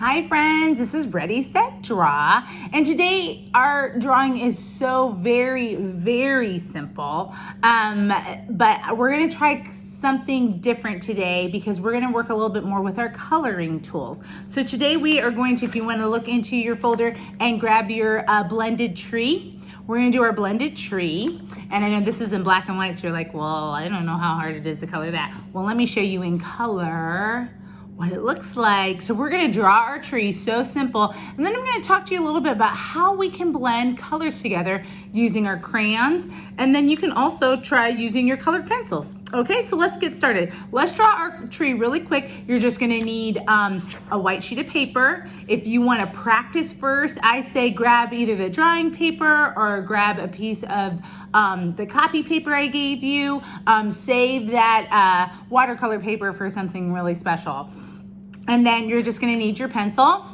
Hi friends, this is Ready, Set, Draw, and today our drawing is so very simple, but we're going to try something different today because we're going to work a little bit more with our coloring tools. So today we are going to, if you want to look into your folder and grab your blended tree, we're going to do our blended tree. And I know this is in black and white, so you're like, well, I don't know how hard it is to color that. Well, let me show you in color what it looks like. So we're gonna draw our tree, so simple. And then I'm gonna talk to you a little bit about how we can blend colors together using our crayons. And then you can also try using your colored pencils. Okay, so let's get started. Let's draw our tree really quick. You're just gonna need a white sheet of paper. If you wanna practice first, I say grab either the drawing paper or grab a piece of the copy paper I gave you. Save that watercolor paper for something really special. And then you're just gonna need your pencil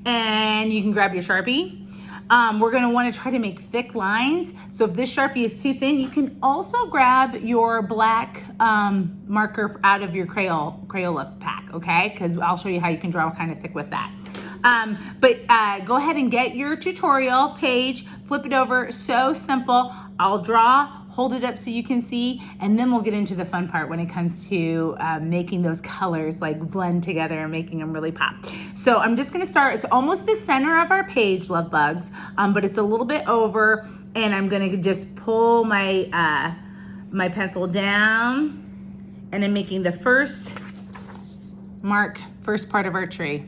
and you can grab your Sharpie. We're gonna wanna try to make thick lines. So if this Sharpie is too thin, you can also grab your black marker out of your Crayola pack, okay? Because I'll show you how you can draw kind of thick with that. But go ahead and get your tutorial page, flip it over, so simple. I'll draw, hold it up so you can see, and then we'll get into the fun part when it comes to making those colors like blend together and making them really pop. So I'm just gonna start, it's almost the center of our page, love bugs, but it's a little bit over, and I'm gonna just pull my, my pencil down, and I'm making the first part of our tree.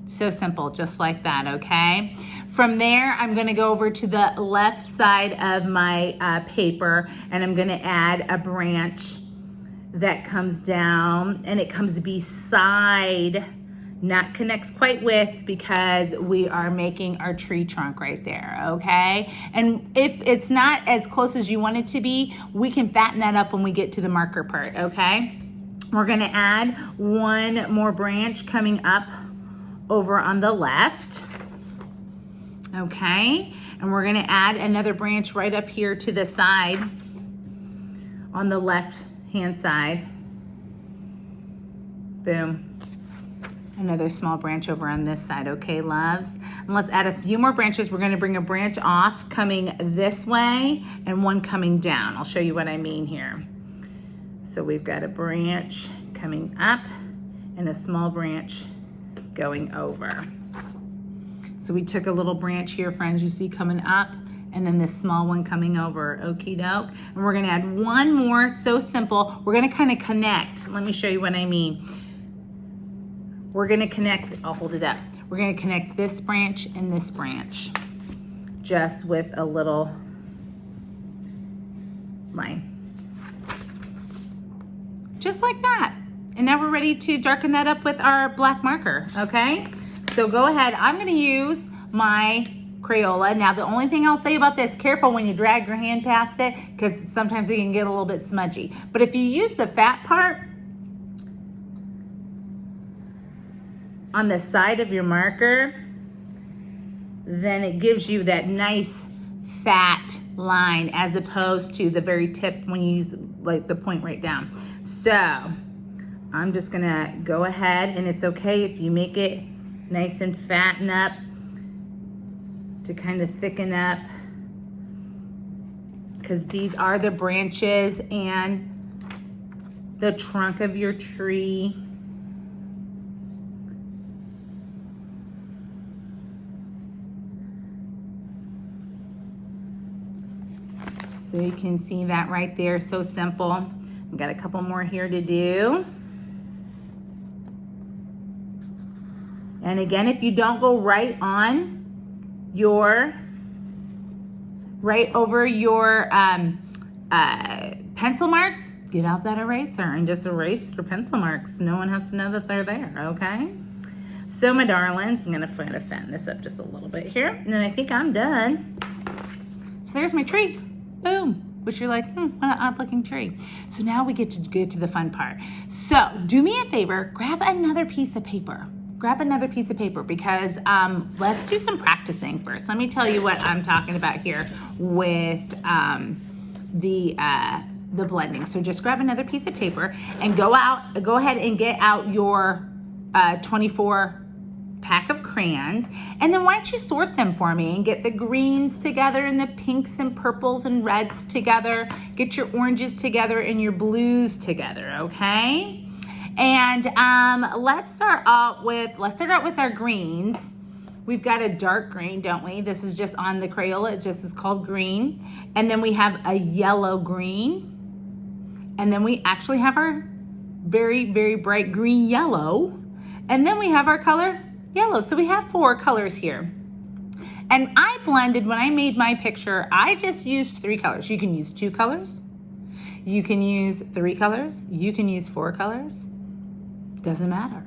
So simple, just like that, okay? From there, I'm gonna go over to the left side of my paper, and I'm gonna add a branch that comes down, and it comes beside, not connects quite with, because we are making our tree trunk right there, okay? And if it's not as close as you want it to be, we can fatten that up when we get to the marker part, okay? We're gonna add one more branch coming up over on the left, okay? And we're gonna add another branch right up here to the side, on the left hand side. Boom. Another small branch over on this side, okay, loves? And let's add a few more branches. We're gonna bring a branch off coming this way and one coming down. I'll show you what I mean here. So we've got a branch coming up and a small branch going over. So we took a little branch here, friends, you see coming up, and then this small one coming over, okie doke. And we're gonna add one more, so simple. We're gonna kind of connect. Let me show you what I mean. We're gonna connect, I'll hold it up. We're gonna connect this branch and this branch, just with a little line. Just like that. And now we're ready to darken that up with our black marker, okay? So go ahead, I'm gonna use my Crayola. Now the only thing I'll say about this, careful when you drag your hand past it, because sometimes it can get a little bit smudgy. But if you use the fat part on the side of your marker, then it gives you that nice fat line as opposed to the very tip when you use like the point right down. So I'm just gonna go ahead, and it's okay if you make it nice and fatten up to kind of thicken up, because these are the branches and the trunk of your tree. So you can see that right there, so simple. I've got a couple more here to do. And again, if you don't go right over your pencil marks, get out that eraser and just erase your pencil marks. No one has to know that they're there, okay? So my darlings, I'm gonna try to fatten this up just a little bit here, and then I think I'm done. So there's my tree, boom. Which you're like, what an odd looking tree. So now we get to the fun part. So do me a favor, grab another piece of paper. Grab another piece of paper, because let's do some practicing first. Let me tell you what I'm talking about here with the blending. So just grab another piece of paper and go ahead and get out your 24 pack of crayons, and then why don't you sort them for me and get the greens together and the pinks and purples and reds together, get your oranges together and your blues together, okay? And let's start out with our greens. We've got a dark green, don't we? This is just on the Crayola, it just is called green. And then we have a yellow green. And then we actually have our very, very bright green yellow. And then we have our color yellow. So we have 4 colors here. And I blended, when I made my picture, I just used 3 colors. You can use 2 colors. You can use 3 colors. You can use 4 colors. Doesn't matter.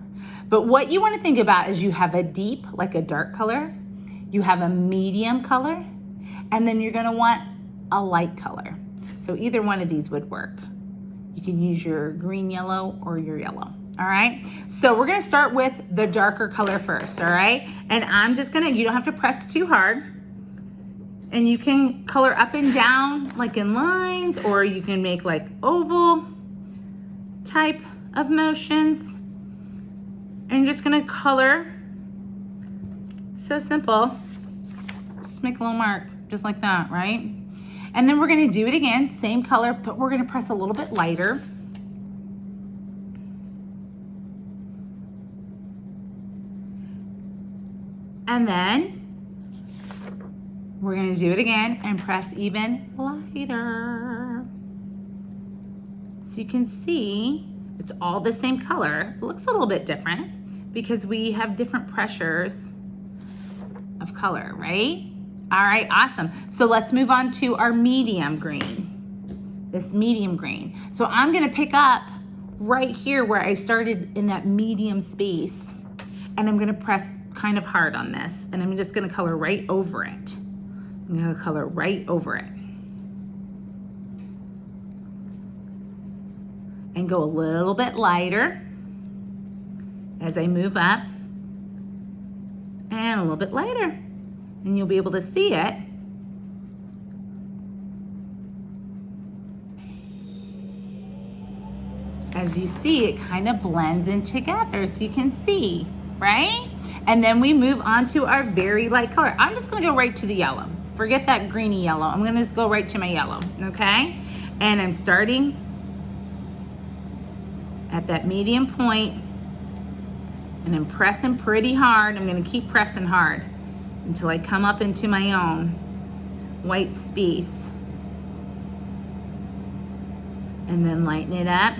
But what you want to think about is you have a deep, like a dark color, you have a medium color, and then you're going to want a light color. So either one of these would work. You can use your green yellow or your yellow. All right. So we're going to start with the darker color first. All right. And I'm just going to, you don't have to press too hard. And you can color up and down like in lines, or you can make like oval type of motions. And you're just gonna color, so simple. Just make a little mark, just like that, right? And then we're gonna do it again, same color, but we're gonna press a little bit lighter. And then we're gonna do it again and press even lighter. So you can see it's all the same color. It looks a little bit different because we have different pressures of color, right? All right, awesome. So let's move on to our medium green, this medium green. So I'm gonna pick up right here where I started in that medium space, and I'm gonna press kind of hard on this, and I'm just gonna color right over it. I'm gonna color right over it. And go a little bit lighter as I move up, and a little bit lighter, and you'll be able to see it. As you see, it kind of blends in together, so you can see, right? And then we move on to our very light color. I'm just gonna go right to the yellow. Forget that greeny yellow. I'm gonna just go right to my yellow, okay? And I'm starting at that medium point, and I'm pressing pretty hard. I'm gonna keep pressing hard until I come up into my own white space. And then lighten it up.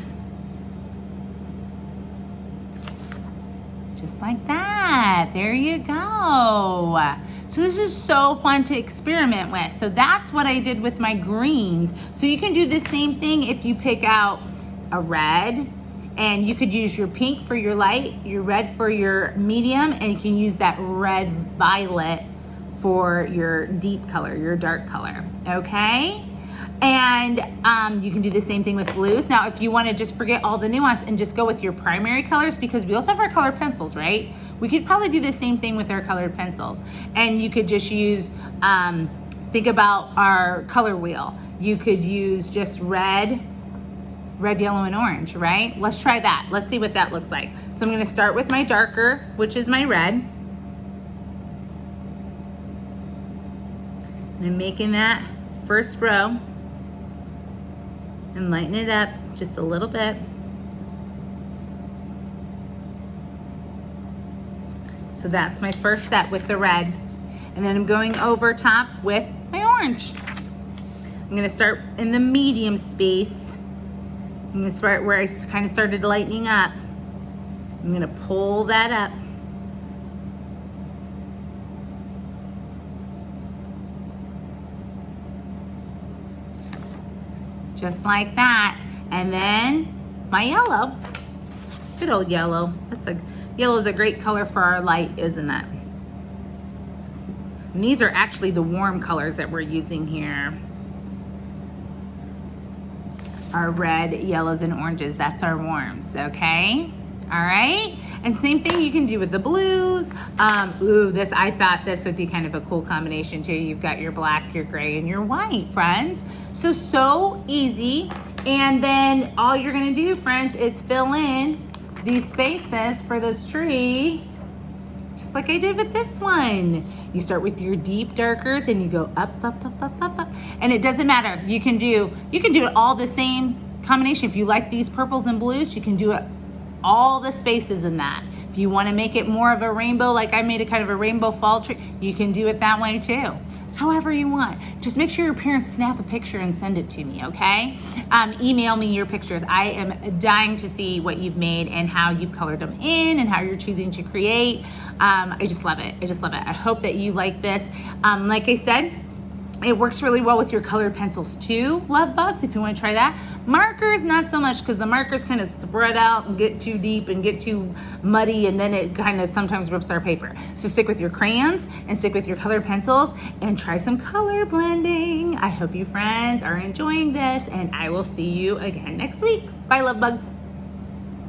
Just like that, there you go. So this is so fun to experiment with. So that's what I did with my greens. So you can do the same thing if you pick out a red, and you could use your pink for your light, your red for your medium, and you can use that red violet for your deep color, your dark color, okay? And you can do the same thing with blues. Now, if you wanna just forget all the nuance and just go with your primary colors, because we also have our colored pencils, right? We could probably do the same thing with our colored pencils. And you could just use, think about our color wheel. You could use just red, yellow, and orange, right? Let's try that. Let's see what that looks like. So I'm gonna start with my darker, which is my red. And I'm making that first row and lighten it up just a little bit. So that's my first set with the red. And then I'm going over top with my orange. I'm gonna start in the medium space. I'm gonna start where I kind of started lightening up. I'm gonna pull that up. Just like that. And then my yellow, good old yellow. Yellow is a great color for our light, isn't it? And these are actually the warm colors that we're using here. Our red, yellows, and oranges, that's our warms, okay? All right, and same thing you can do with the blues. I thought this would be kind of a cool combination too. You've got your black, your gray, and your white, friends. So easy. And then all you're gonna do, friends, is fill in these spaces for this tree just like I did with this one. You start with your deep darkers and you go up, up, up, up, up, up. And it doesn't matter. You can do it all the same combination. If you like these purples and blues, you can do it all the spaces in that. If you want to make it more of a rainbow, like I made a kind of a rainbow fall tree, you can do it that way too. It's however you want. Just make sure your parents snap a picture and send it to me, okay? Email me your pictures. I am dying to see what you've made and how you've colored them in and how you're choosing to create. I just love it. I just love it. I hope that you like this. Like I said, it works really well with your colored pencils too, love bugs, if you want to try that. Markers, not so much, because the markers kind of spread out and get too deep and get too muddy, and then it kind of sometimes rips our paper. So stick with your crayons and stick with your colored pencils and try some color blending. I hope you friends are enjoying this, and I will see you again next week. Bye, love bugs.